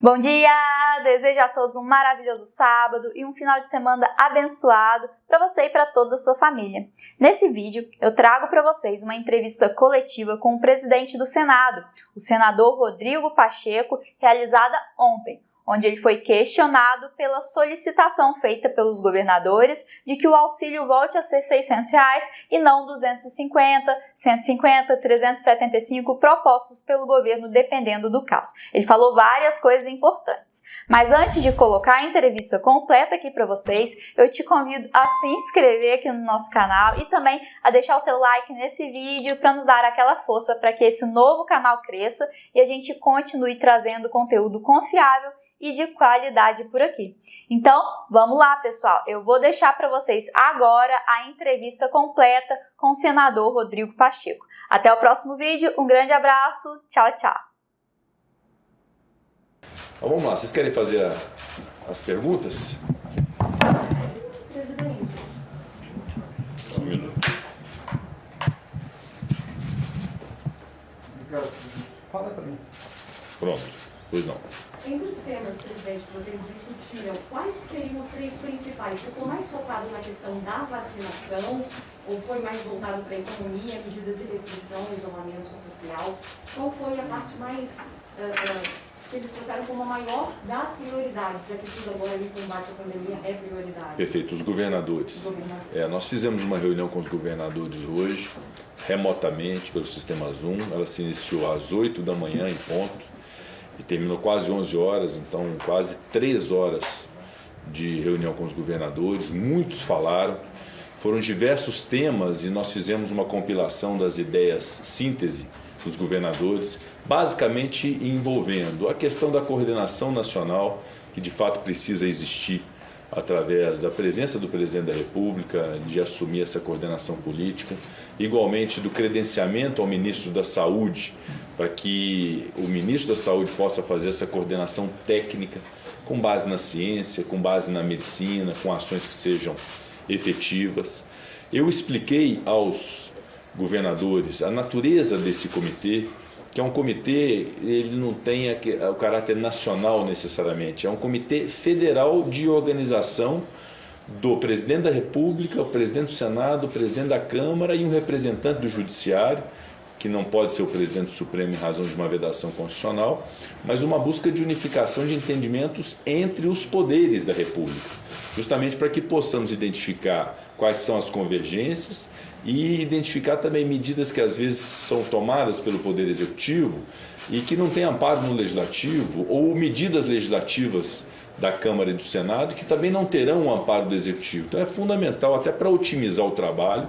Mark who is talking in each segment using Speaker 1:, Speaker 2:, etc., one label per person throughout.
Speaker 1: Bom dia! Desejo a todos um maravilhoso sábado e um final de semana abençoado para você e para toda a sua família. Nesse vídeo, eu trago para vocês uma entrevista coletiva com o presidente do Senado, o senador Rodrigo Pacheco, realizada ontem, onde ele foi questionado pela solicitação feita pelos governadores de que o auxílio volte a ser R$ 600 e não 250, 150, 375 propostos pelo governo, dependendo do caso. Ele falou várias coisas importantes. Mas antes de colocar a entrevista completa aqui para vocês, eu te convido a se inscrever aqui no nosso canal e também a deixar o seu like nesse vídeo para nos dar aquela força para que esse novo canal cresça e a gente continue trazendo conteúdo confiável e de qualidade por aqui. Então, vamos lá, pessoal. Eu vou deixar para vocês agora a entrevista completa com o senador Rodrigo Pacheco. Até o próximo vídeo, um grande abraço, tchau, tchau.
Speaker 2: Então, vamos lá, vocês querem fazer as perguntas?
Speaker 3: Presidente.
Speaker 2: Um minuto.
Speaker 3: Fala para mim.
Speaker 2: Pronto, pois não.
Speaker 3: Entre os temas, presidente, que vocês discutiram, quais seriam os três principais? Ficou mais focado na questão da vacinação ou foi mais voltado para a economia, medida de restrição, isolamento social? Qual foi a parte mais que eles trouxeram como a maior das prioridades, já que tudo agora em combate à pandemia é prioridade?
Speaker 2: Perfeito, os governadores. Nós fizemos uma reunião com os governadores hoje, remotamente, pelo sistema Zoom. Ela se iniciou às 8 da manhã em ponto. E terminou quase 11 horas, então quase 3 horas de reunião com os governadores. Muitos falaram, foram diversos temas e nós fizemos uma compilação das ideias síntese dos governadores, basicamente envolvendo a questão da coordenação nacional, que de fato precisa existir através da presença do presidente da República, de assumir essa coordenação política, igualmente do credenciamento ao ministro da Saúde, para que o ministro da Saúde possa fazer essa coordenação técnica com base na ciência, com base na medicina, com ações que sejam efetivas. Eu expliquei aos governadores a natureza desse comitê, que é um comitê, ele não tem o caráter nacional necessariamente, é um comitê federal de organização do presidente da República, o presidente do Senado, o presidente da Câmara e um representante do Judiciário, que não pode ser o presidente do Supremo em razão de uma vedação constitucional, mas uma busca de unificação de entendimentos entre os poderes da República, justamente para que possamos identificar quais são as convergências e identificar também medidas que às vezes são tomadas pelo Poder Executivo e que não têm amparo no Legislativo, ou medidas legislativas da Câmara e do Senado que também não terão o amparo do Executivo. Então é fundamental, até para otimizar o trabalho,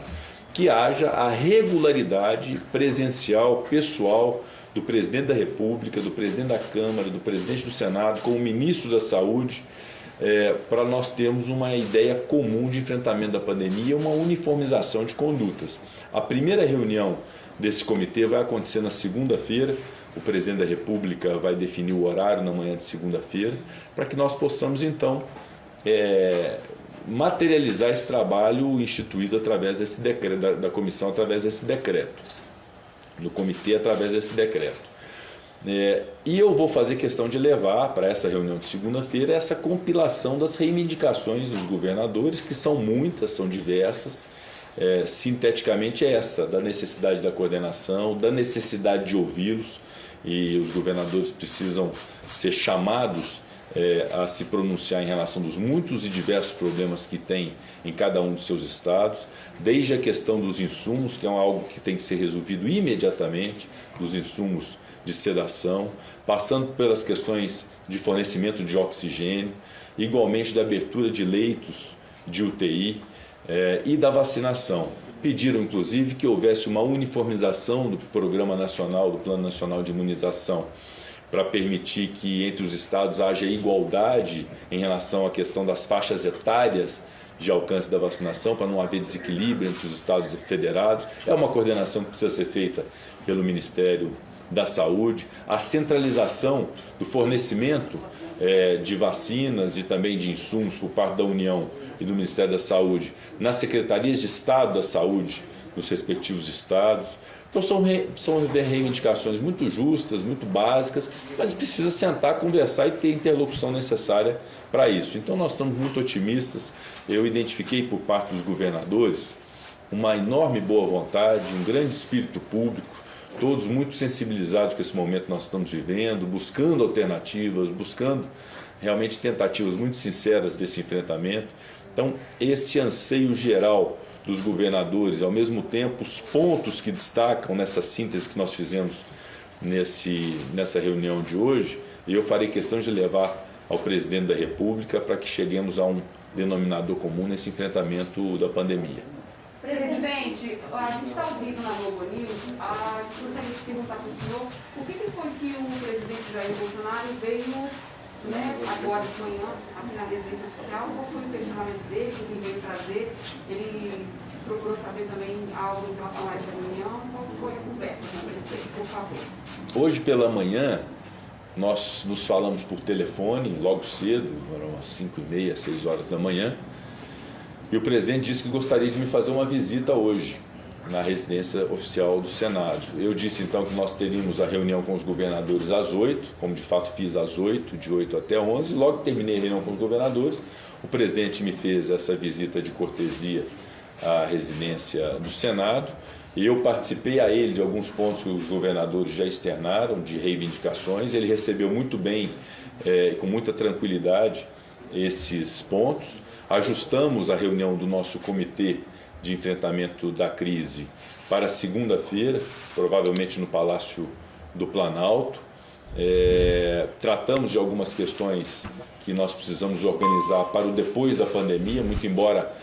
Speaker 2: que haja a regularidade presencial, pessoal, do presidente da República, do presidente da Câmara, do presidente do Senado, com o ministro da Saúde, para nós termos uma ideia comum de enfrentamento da pandemia e uma uniformização de condutas. A primeira reunião desse comitê vai acontecer na segunda-feira. O presidente da República vai definir o horário na manhã de segunda-feira, para que nós possamos, então, materializar esse trabalho instituído através desse decreto, da comissão através desse decreto, do comitê através desse decreto. E eu vou fazer questão de levar para essa reunião de segunda-feira essa compilação das reivindicações dos governadores, que são muitas, são diversas. Sinteticamente essa, da necessidade da coordenação, da necessidade de ouvi-los, e os governadores precisam ser chamados a se pronunciar em relação dos muitos e diversos problemas que tem em cada um dos seus estados, desde a questão dos insumos, que é algo que tem que ser resolvido imediatamente, dos insumos de sedação, passando pelas questões de fornecimento de oxigênio, igualmente da abertura de leitos de UTI e da vacinação. Pediram, inclusive, que houvesse uma uniformização do Programa Nacional, do Plano Nacional de Imunização, para permitir que entre os estados haja igualdade em relação à questão das faixas etárias de alcance da vacinação, para não haver desequilíbrio entre os estados federados. É uma coordenação que precisa ser feita pelo Ministério da Saúde, a centralização do fornecimento de vacinas e também de insumos por parte da União e do Ministério da Saúde nas secretarias de Estado da Saúde nos respectivos estados, Então são reivindicações muito justas, muito básicas, mas precisa sentar, conversar e ter a interlocução necessária para isso. Então nós estamos muito otimistas. Eu identifiquei por parte dos governadores uma enorme boa vontade, um grande espírito público, todos muito sensibilizados com esse momento que nós estamos vivendo, buscando alternativas, buscando realmente tentativas muito sinceras desse enfrentamento. Então, esse anseio geral dos governadores, ao mesmo tempo, os pontos que destacam nessa síntese que nós fizemos nessa reunião de hoje, eu farei questão de levar ao presidente da República para que cheguemos a um denominador comum nesse enfrentamento da pandemia.
Speaker 3: Presidente, a gente está ao vivo na Globo News. Gostaria de perguntar para o senhor o que foi que o presidente Jair Bolsonaro veio, agora de manhã, aqui na residência oficial, qual foi o questionamento dele, o que veio trazer? Ele procurou saber também algo em relação a essa reunião. Qual foi a conversa com o presidente, por favor?
Speaker 2: Hoje pela manhã, nós nos falamos por telefone, logo cedo, eram umas 5h30, 6 horas da manhã, e o presidente disse que gostaria de me fazer uma visita hoje, na residência oficial do Senado. Eu disse então que nós teríamos a reunião com os governadores às 8, como de fato fiz às 8, de 8 até 11, logo terminei a reunião com os governadores, o presidente me fez essa visita de cortesia à residência do Senado, e eu participei a ele de alguns pontos que os governadores já externaram, de reivindicações. Ele recebeu muito bem, com muita tranquilidade, esses pontos. Ajustamos a reunião do nosso comitê de enfrentamento da crise para segunda-feira, provavelmente no Palácio do Planalto. Tratamos de algumas questões que nós precisamos organizar para o depois da pandemia, muito embora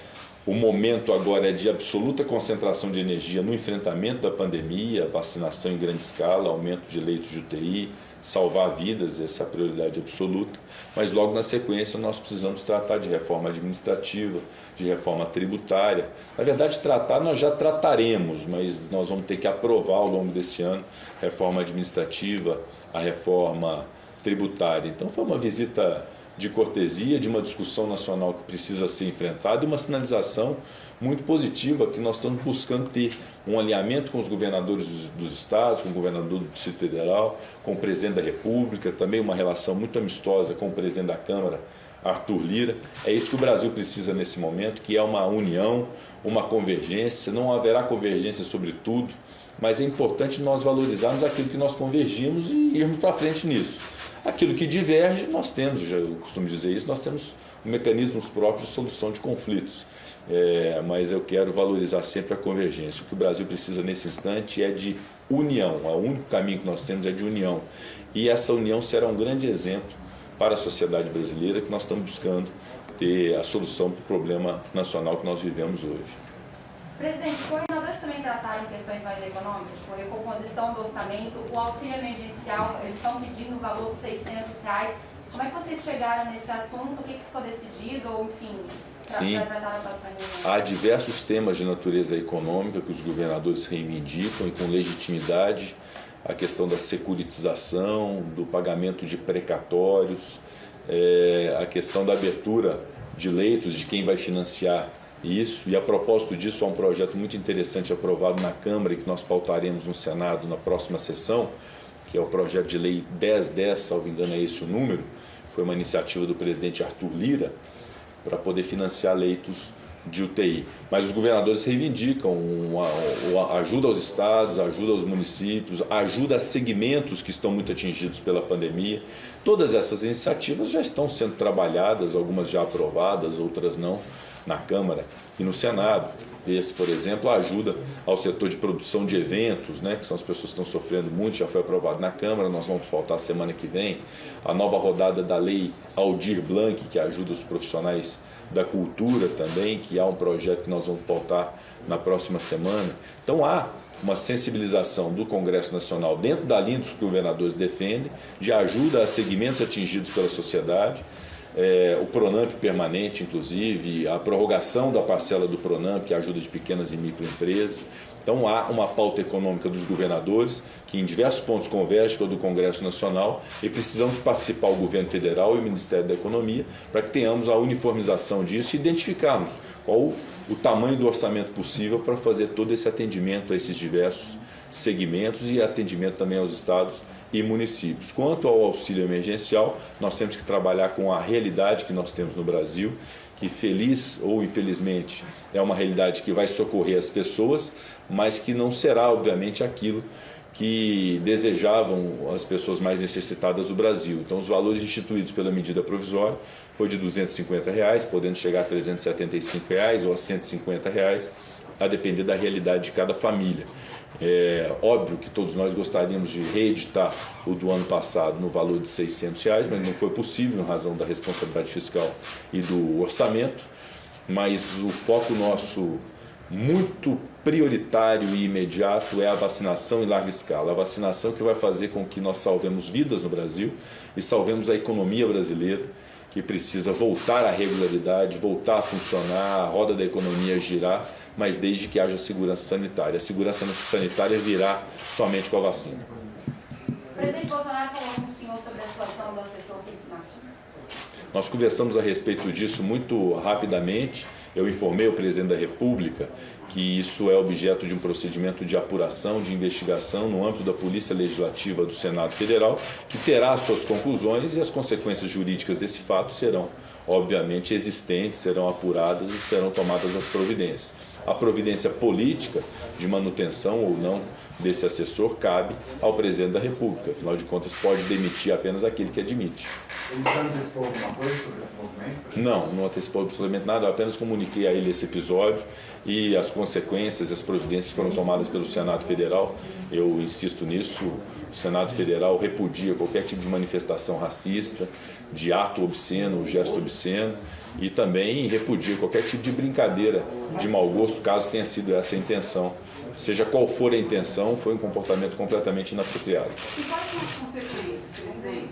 Speaker 2: o momento agora é de absoluta concentração de energia no enfrentamento da pandemia, vacinação em grande escala, aumento de leitos de UTI, salvar vidas, essa é a prioridade absoluta. Mas logo na sequência nós precisamos tratar de reforma administrativa, de reforma tributária. Na verdade, tratar nós já trataremos, mas nós vamos ter que aprovar ao longo desse ano a reforma administrativa, a reforma tributária. Então foi uma visita de cortesia, de uma discussão nacional que precisa ser enfrentada e uma sinalização muito positiva que nós estamos buscando ter um alinhamento com os governadores dos estados, com o governador do Distrito Federal, com o presidente da República, também uma relação muito amistosa com o presidente da Câmara, Arthur Lira. É isso que o Brasil precisa nesse momento, que é uma união, uma convergência. Não haverá convergência sobre tudo, mas é importante nós valorizarmos aquilo que nós convergimos e irmos para frente nisso. Aquilo que diverge, nós temos, eu costumo dizer isso, nós temos mecanismos próprios de solução de conflitos. Mas eu quero valorizar sempre a convergência. O que o Brasil precisa nesse instante é de união. O único caminho que nós temos é de união. E essa união será um grande exemplo para a sociedade brasileira, que nós estamos buscando ter a solução para o problema nacional que nós vivemos hoje.
Speaker 4: Presidente, os governadores também trataram questões mais econômicas, tipo a recomposição do orçamento, o auxílio emergencial, eles estão pedindo o valor de R$600. Como é que vocês chegaram nesse assunto? O que ficou decidido? Ou, enfim, para tratar a próxima reunião?
Speaker 2: Há diversos temas de natureza econômica que os governadores reivindicam e com legitimidade. A questão da securitização, do pagamento de precatórios, a questão da abertura de leitos, de quem vai financiar isso. E a propósito disso, há um projeto muito interessante aprovado na Câmara e que nós pautaremos no Senado na próxima sessão, que é o projeto de lei 1010, salvo engano é esse o número, foi uma iniciativa do presidente Arthur Lira, para poder financiar leitos de UTI. Mas os governadores reivindicam ajuda aos estados, ajuda aos municípios, ajuda a segmentos que estão muito atingidos pela pandemia. Todas essas iniciativas já estão sendo trabalhadas, algumas já aprovadas, outras não, na Câmara e no Senado. Esse, por exemplo, a ajuda ao setor de produção de eventos, que são as pessoas que estão sofrendo muito, já foi aprovado na Câmara, nós vamos pautar semana que vem. A nova rodada da lei Aldir Blanc, que ajuda os profissionais da cultura também, que há um projeto que nós vamos pautar na próxima semana. Então há uma sensibilização do Congresso Nacional dentro da linha dos que os governadores defendem, de ajuda a segmentos atingidos pela sociedade, o Pronamp permanente, inclusive, a prorrogação da parcela do Pronamp, que é a ajuda de pequenas e microempresas. Então há uma pauta econômica dos governadores, que em diversos pontos converge com a do Congresso Nacional, e precisamos participar o governo federal e o Ministério da Economia para que tenhamos a uniformização disso e identificarmos qual o tamanho do orçamento possível para fazer todo esse atendimento a esses diversos segmentos e atendimento também aos estados e municípios. Quanto ao auxílio emergencial, nós temos que trabalhar com a realidade que nós temos no Brasil, que feliz ou infelizmente é uma realidade que vai socorrer as pessoas, mas que não será, obviamente, aquilo que desejavam as pessoas mais necessitadas do Brasil. Então, os valores instituídos pela medida provisória foi de R$ 250, podendo chegar a R$ 375 ou a R$ 150, a depender da realidade de cada família. É óbvio que todos nós gostaríamos de reeditar o do ano passado no valor de R$ 600, mas não foi possível em razão da responsabilidade fiscal e do orçamento. Mas o foco nosso muito prioritário e imediato é a vacinação em larga escala. A vacinação que vai fazer com que nós salvemos vidas no Brasil e salvemos a economia brasileira, que precisa voltar à regularidade, voltar a funcionar, a roda da economia girar, mas desde que haja segurança sanitária. A segurança sanitária virá somente com a vacina.
Speaker 4: O presidente Bolsonaro falou com o senhor sobre a situação do assessor Felipe Martins.
Speaker 2: Nós conversamos a respeito disso muito rapidamente. Eu informei o presidente da República que isso é objeto de um procedimento de apuração, de investigação no âmbito da Polícia Legislativa do Senado Federal, que terá suas conclusões e as consequências jurídicas desse fato serão, obviamente, existentes, serão apuradas e serão tomadas as providências. A providência política de manutenção ou não desse assessor cabe ao presidente da República. Afinal de contas, pode demitir apenas aquele que admite.
Speaker 5: Ele já antecipou alguma coisa sobre esse movimento?
Speaker 2: Não antecipou absolutamente nada. Eu apenas comuniquei a ele esse episódio e as consequências, as providências foram tomadas pelo Senado Federal. Eu insisto nisso. O Senado Federal repudia qualquer tipo de manifestação racista, de ato obsceno, gesto obsceno, e também repudia qualquer tipo de brincadeira de mau gosto, caso tenha sido essa a intenção. Seja qual for a intenção, foi um comportamento completamente inapropriado.
Speaker 3: E quais são as consequências, presidente,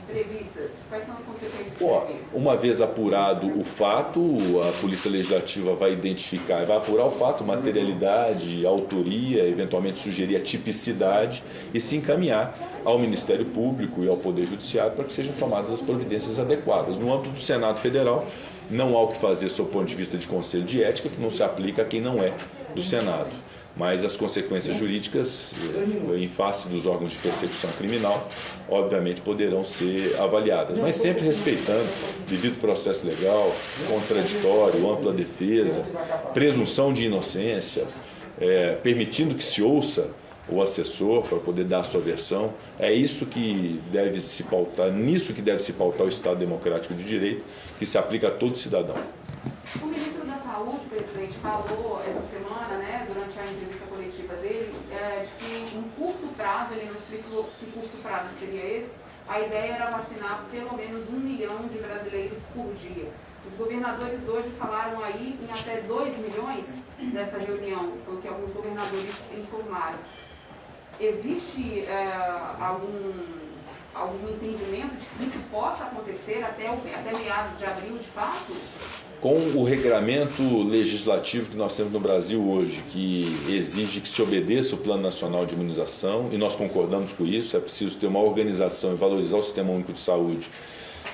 Speaker 3: previstas? Quais são as consequências previstas?
Speaker 2: Uma vez apurado o fato, a Polícia Legislativa vai identificar, vai apurar o fato, materialidade, autoria, eventualmente sugerir a tipicidade e se encaminhar ao Ministério Público e ao Poder Judiciário para que sejam tomadas as providências adequadas. No âmbito do Senado Federal, não há o que fazer sob o ponto de vista de conselho de ética, que não se aplica a quem não é do Senado. Mas as consequências jurídicas, em face dos órgãos de persecução criminal, obviamente poderão ser avaliadas, mas sempre respeitando devido processo legal, contraditório, ampla defesa, presunção de inocência, permitindo que se ouça o assessor para poder dar a sua versão. É isso que deve se pautar, nisso que deve se pautar o Estado Democrático de Direito, que se aplica a todo cidadão.
Speaker 3: O ministro da Saúde, presidente, falou essa semana, durante a entrevista coletiva dele, de que em curto prazo, ele não explicou que curto prazo seria esse, a ideia era vacinar pelo menos 1 milhão de brasileiros por dia. Os governadores hoje falaram aí em até 2 milhões nessa reunião, foi o que alguns governadores informaram. Existe algum entendimento de que isso possa acontecer até meados de abril, de fato?
Speaker 2: Com o regramento legislativo que nós temos no Brasil hoje, que exige que se obedeça o Plano Nacional de Imunização, e nós concordamos com isso, é preciso ter uma organização e valorizar o Sistema Único de Saúde.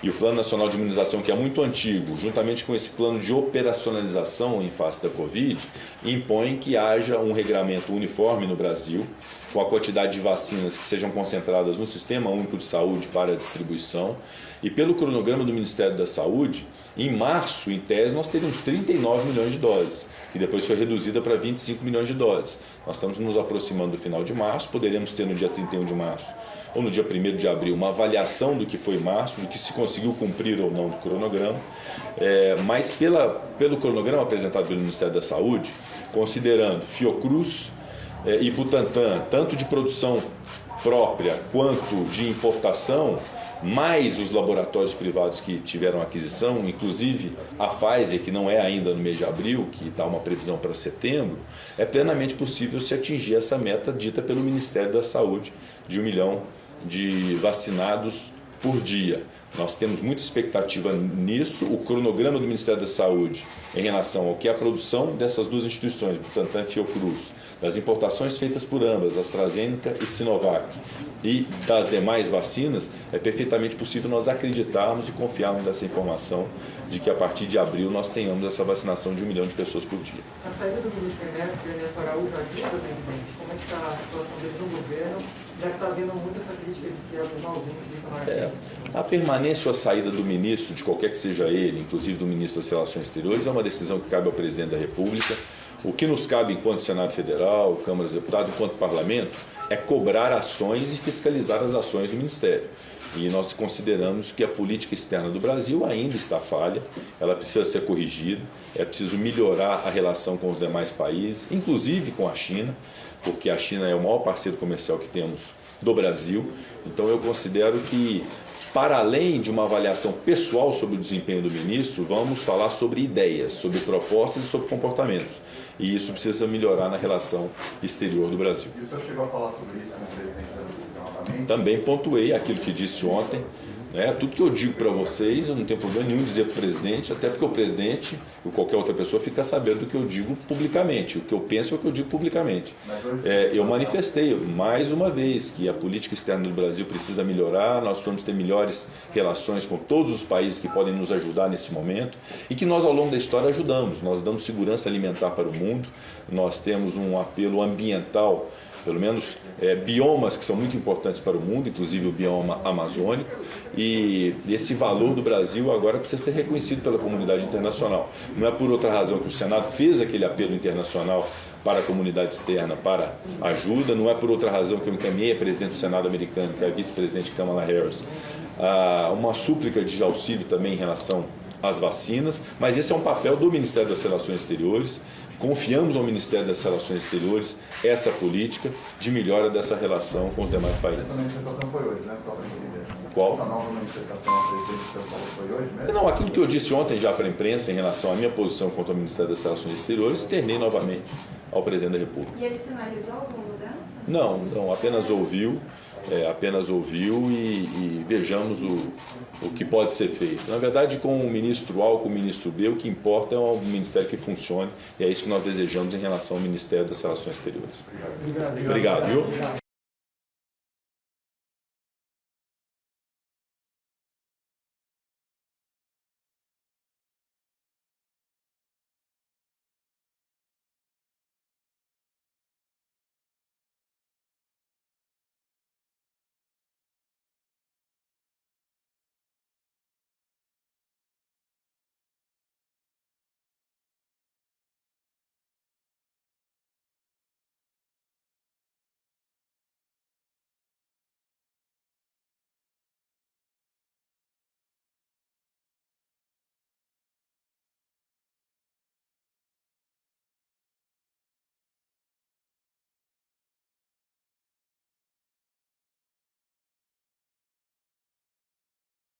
Speaker 2: E o Plano Nacional de Imunização, que é muito antigo, juntamente com esse plano de operacionalização em face da Covid, impõe que haja um regramento uniforme no Brasil, com a quantidade de vacinas que sejam concentradas no Sistema Único de Saúde para a distribuição. E pelo cronograma do Ministério da Saúde, em março, em tese, nós teríamos 39 milhões de doses, que depois foi reduzida para 25 milhões de doses. Nós estamos nos aproximando do final de março, poderemos ter no dia 31 de março ou no dia 1º de abril uma avaliação do que foi março, do que se conseguiu cumprir ou não do cronograma, mas pelo cronograma apresentado pelo Ministério da Saúde, considerando Fiocruz e Butantan, tanto de produção própria quanto de importação, mais os laboratórios privados que tiveram aquisição, inclusive a Pfizer, que não é ainda no mês de abril, que está uma previsão para setembro, é plenamente possível se atingir essa meta dita pelo Ministério da Saúde de 1 milhão de vacinados por dia. Nós temos muita expectativa nisso. O cronograma do Ministério da Saúde em relação ao que é a produção dessas duas instituições, Butantan e Fiocruz, das importações feitas por ambas, AstraZeneca e Sinovac, e das demais vacinas, é perfeitamente possível nós acreditarmos e confiarmos nessa informação de que a partir de abril nós tenhamos essa vacinação de 1 milhão de pessoas por dia.
Speaker 6: A saída do ministro Ernesto Araújo ajuda, presidente? Como é que está a situação dele no governo, já que está havendo muito essa crítica de que alguns ausentes de
Speaker 2: A permanência ou a saída do ministro, de qualquer que seja ele, inclusive do ministro das Relações Exteriores, é uma decisão que cabe ao presidente da República. O que nos cabe enquanto Senado Federal, Câmara dos Deputados, enquanto Parlamento, é cobrar ações e fiscalizar as ações do Ministério. E nós consideramos que a política externa do Brasil ainda está falha, ela precisa ser corrigida, é preciso melhorar a relação com os demais países, inclusive com a China, porque a China é o maior parceiro comercial que temos do Brasil. Então eu considero que, para além de uma avaliação pessoal sobre o desempenho do ministro, vamos falar sobre ideias, sobre propostas e sobre comportamentos. E isso precisa melhorar na relação exterior do Brasil.
Speaker 5: E o senhor chegou a falar sobre isso com o presidente da República novamente?
Speaker 2: Também pontuei aquilo que disse ontem. Tudo que eu digo para vocês, eu não tenho problema nenhum em dizer para o presidente, até porque o presidente ou qualquer outra pessoa fica sabendo do que eu digo publicamente. O que eu penso é o que eu digo publicamente. Eu manifestei mais uma vez que a política externa do Brasil precisa melhorar, nós precisamos ter melhores relações com todos os países que podem nos ajudar nesse momento e que nós ao longo da história ajudamos. Nós damos segurança alimentar para o mundo, nós temos um apelo ambiental, pelo menos biomas que são muito importantes para o mundo, inclusive o bioma amazônico, e esse valor do Brasil agora precisa ser reconhecido pela comunidade internacional. Não é por outra razão que o Senado fez aquele apelo internacional para a comunidade externa, para ajuda, não é por outra razão que eu encaminhei a presidente do Senado americano, que é a vice-presidente Kamala Harris, uma súplica de auxílio também em relação às vacinas, mas esse é um papel do Ministério das Relações Exteriores. Confiamos ao Ministério das Relações Exteriores essa política de melhora dessa relação com os demais países.
Speaker 5: Essa manifestação foi hoje, né? Só para entender.
Speaker 2: Qual?
Speaker 5: Essa nova manifestação a presidente que o senhor falou foi hoje mesmo?
Speaker 2: Não, aquilo que eu disse ontem já para a imprensa em relação à minha posição contra o Ministério das Relações Exteriores, externei novamente ao presidente da República.
Speaker 4: E ele sinalizou alguma mudança?
Speaker 2: Não, apenas ouviu e vejamos o que pode ser feito. Na verdade, com o ministro A ou com o ministro B, o que importa é um ministério que funcione, e é isso que nós desejamos em relação ao Ministério das Relações Exteriores. Obrigado, viu?